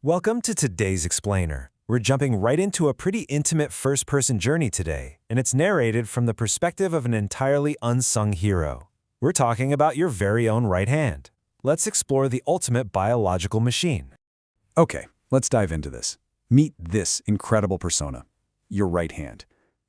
Welcome to today's Explainer. We're jumping right into a pretty intimate first-person journey today, and it's narrated from the perspective of an entirely unsung hero. We're talking about your very own right hand. Let's explore the ultimate biological machine. Okay, let's dive into this. Meet this incredible persona, your right hand.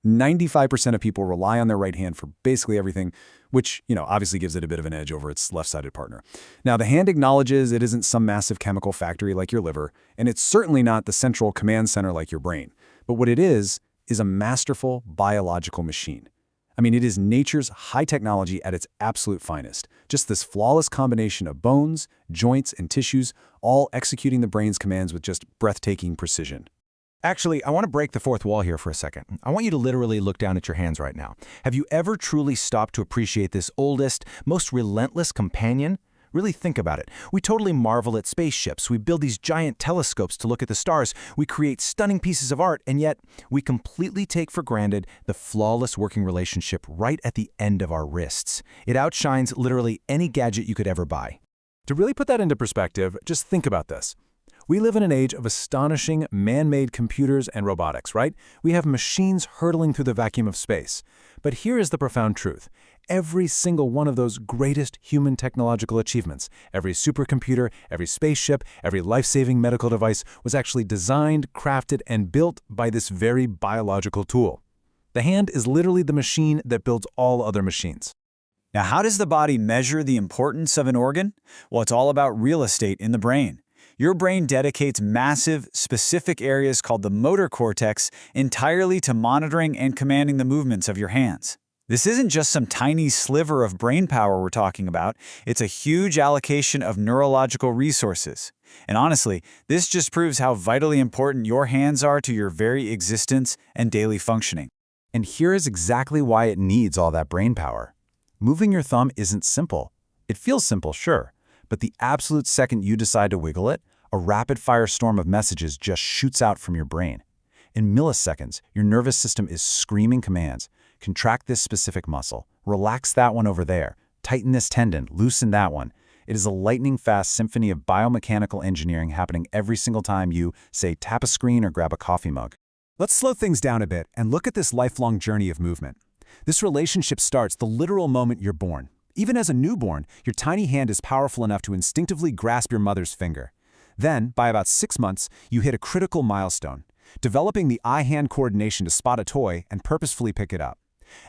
95% of people rely on their right hand for basically everything, which, obviously gives it a bit of an edge over its left-sided partner. Now, the hand acknowledges it isn't some massive chemical factory like your liver, and it's certainly not the central command center like your brain. But what it is a masterful biological machine. I mean, it is nature's high technology at its absolute finest. Just this flawless combination of bones, joints, and tissues, all executing the brain's commands with just breathtaking precision. Actually, I want to break the fourth wall here for a second. I want you to literally look down at your hands right now. Have you ever truly stopped to appreciate this oldest, most relentless companion? Really think about it. We totally marvel at spaceships. We build these giant telescopes to look at the stars. We create stunning pieces of art, and yet we completely take for granted the flawless working relationship right at the end of our wrists. It outshines literally any gadget you could ever buy. To really put that into perspective, just think about this. We live in an age of astonishing man-made computers and robotics, right? We have machines hurtling through the vacuum of space. But here is the profound truth. Every single one of those greatest human technological achievements, every supercomputer, every spaceship, every life-saving medical device was actually designed, crafted, and built by this very biological tool. The hand is literally the machine that builds all other machines. Now, how does the body measure the importance of an organ? Well, it's all about real estate in the brain. Your brain dedicates massive, specific areas called the motor cortex entirely to monitoring and commanding the movements of your hands. This isn't just some tiny sliver of brain power we're talking about. It's a huge allocation of neurological resources. And honestly, this just proves how vitally important your hands are to your very existence and daily functioning. And here is exactly why it needs all that brain power. Moving your thumb isn't simple. It feels simple, sure, but the absolute second you decide to wiggle it, a rapid-fire storm of messages just shoots out from your brain. In milliseconds, your nervous system is screaming commands. Contract this specific muscle. Relax that one over there. Tighten this tendon. Loosen that one. It is a lightning-fast symphony of biomechanical engineering happening every single time you, say, tap a screen or grab a coffee mug. Let's slow things down a bit and look at this lifelong journey of movement. This relationship starts the literal moment you're born. Even as a newborn, your tiny hand is powerful enough to instinctively grasp your mother's finger. Then, by about 6 months, you hit a critical milestone, developing the eye-hand coordination to spot a toy and purposefully pick it up.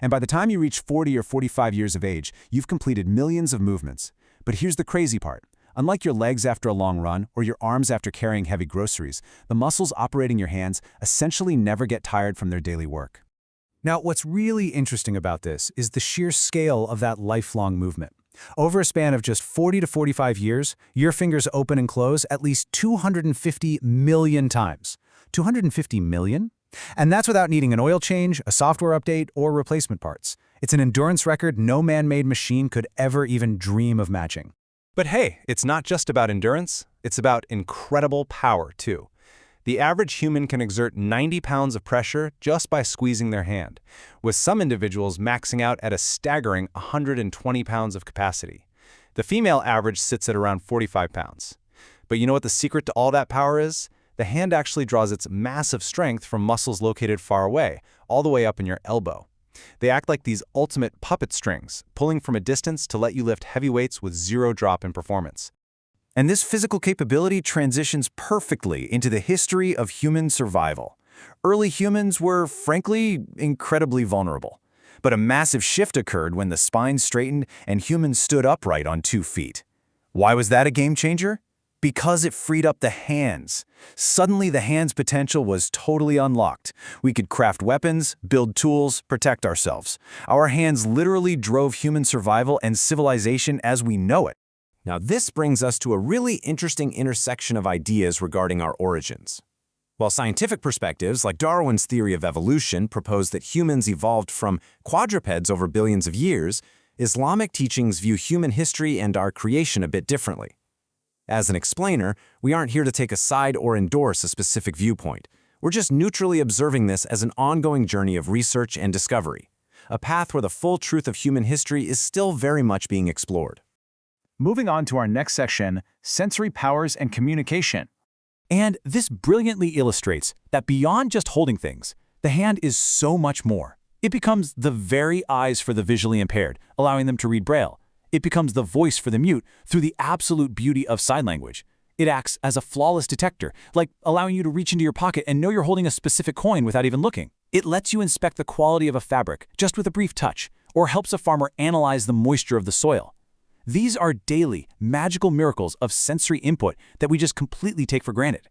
And by the time you reach 40 or 45 years of age, you've completed millions of movements. But here's the crazy part. Unlike your legs after a long run or your arms after carrying heavy groceries, the muscles operating your hands essentially never get tired from their daily work. Now, what's really interesting about this is the sheer scale of that lifelong movement. Over a span of just 40 to 45 years, your fingers open and close at least 250 million times. 250 million? And that's without needing an oil change, a software update, or replacement parts. It's an endurance record no man-made machine could ever even dream of matching. But hey, it's not just about endurance, it's about incredible power too. The average human can exert 90 pounds of pressure just by squeezing their hand, with some individuals maxing out at a staggering 120 pounds of capacity. The female average sits at around 45 pounds. But you know what the secret to all that power is? The hand actually draws its massive strength from muscles located far away, all the way up in your elbow. They act like these ultimate puppet strings, pulling from a distance to let you lift heavy weights with zero drop in performance. And this physical capability transitions perfectly into the history of human survival. Early humans were, frankly, incredibly vulnerable. But a massive shift occurred when the spine straightened and humans stood upright on 2 feet. Why was that a game changer? Because it freed up the hands. Suddenly, the hands' potential was totally unlocked. We could craft weapons, build tools, protect ourselves. Our hands literally drove human survival and civilization as we know it. Now, this brings us to a really interesting intersection of ideas regarding our origins. While scientific perspectives like Darwin's theory of evolution propose that humans evolved from quadrupeds over billions of years, Islamic teachings view human history and our creation a bit differently. As an explainer, we aren't here to take a side or endorse a specific viewpoint. We're just neutrally observing this as an ongoing journey of research and discovery, a path where the full truth of human history is still very much being explored. Moving on to our next section, sensory powers and communication. And this brilliantly illustrates that beyond just holding things, the hand is so much more. It becomes the very eyes for the visually impaired, allowing them to read Braille. It becomes the voice for the mute through the absolute beauty of sign language. It acts as a flawless detector, like allowing you to reach into your pocket and know you're holding a specific coin without even looking. It lets you inspect the quality of a fabric just with a brief touch, or helps a farmer analyze the moisture of the soil. These are daily, magical miracles of sensory input that we just completely take for granted.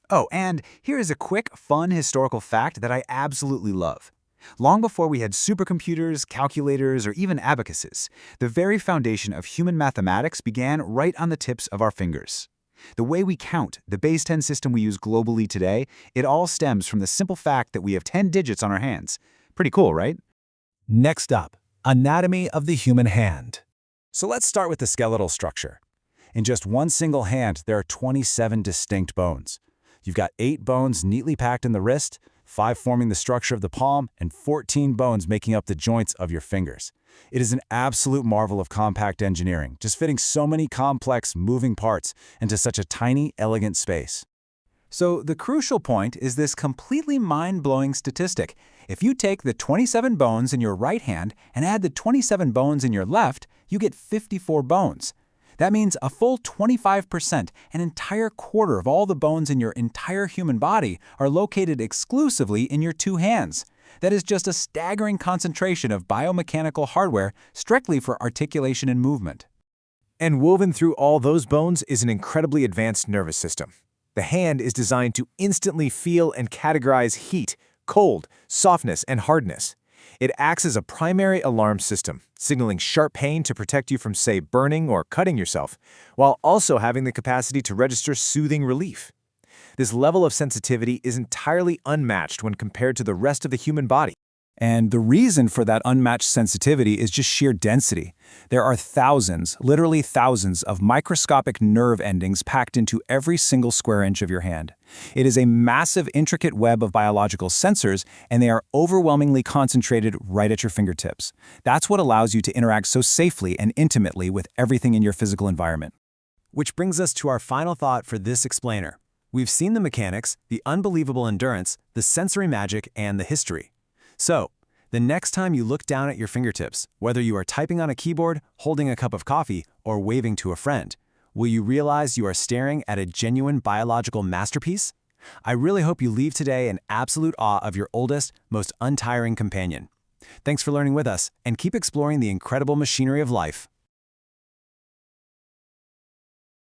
Oh, and here is a quick, fun historical fact that I absolutely love. Long before we had supercomputers, calculators, or even abacuses, the very foundation of human mathematics began right on the tips of our fingers. The way we count, the base 10 system we use globally today, it all stems from the simple fact that we have 10 digits on our hands. Pretty cool, right? Next up, anatomy of the human hand. So let's start with the skeletal structure. In just one single hand, there are 27 distinct bones. You've got 8 bones neatly packed in the wrist, 5 forming the structure of the palm, and 14 bones making up the joints of your fingers. It is an absolute marvel of compact engineering, just fitting so many complex, moving parts into such a tiny, elegant space. So the crucial point is this completely mind-blowing statistic. If you take the 27 bones in your right hand and add the 27 bones in your left, you get 54 bones. That means a full 25%, an entire quarter of all the bones in your entire human body, are located exclusively in your 2 hands. That is just a staggering concentration of biomechanical hardware strictly for articulation and movement. And woven through all those bones is an incredibly advanced nervous system. The hand is designed to instantly feel and categorize heat, cold, softness, and hardness. It acts as a primary alarm system, signaling sharp pain to protect you from, say, burning or cutting yourself, while also having the capacity to register soothing relief. This level of sensitivity is entirely unmatched when compared to the rest of the human body. And the reason for that unmatched sensitivity is just sheer density. There are thousands, literally thousands, of microscopic nerve endings packed into every single square inch of your hand. It is a massive, intricate web of biological sensors, and they are overwhelmingly concentrated right at your fingertips. That's what allows you to interact so safely and intimately with everything in your physical environment. Which brings us to our final thought for this explainer. We've seen the mechanics, the unbelievable endurance, the sensory magic, and the history. So, the next time you look down at your fingertips, whether you are typing on a keyboard, holding a cup of coffee, or waving to a friend, will you realize you are staring at a genuine biological masterpiece? I really hope you leave today in absolute awe of your oldest, most untiring companion. Thanks for learning with us, and keep exploring the incredible machinery of life.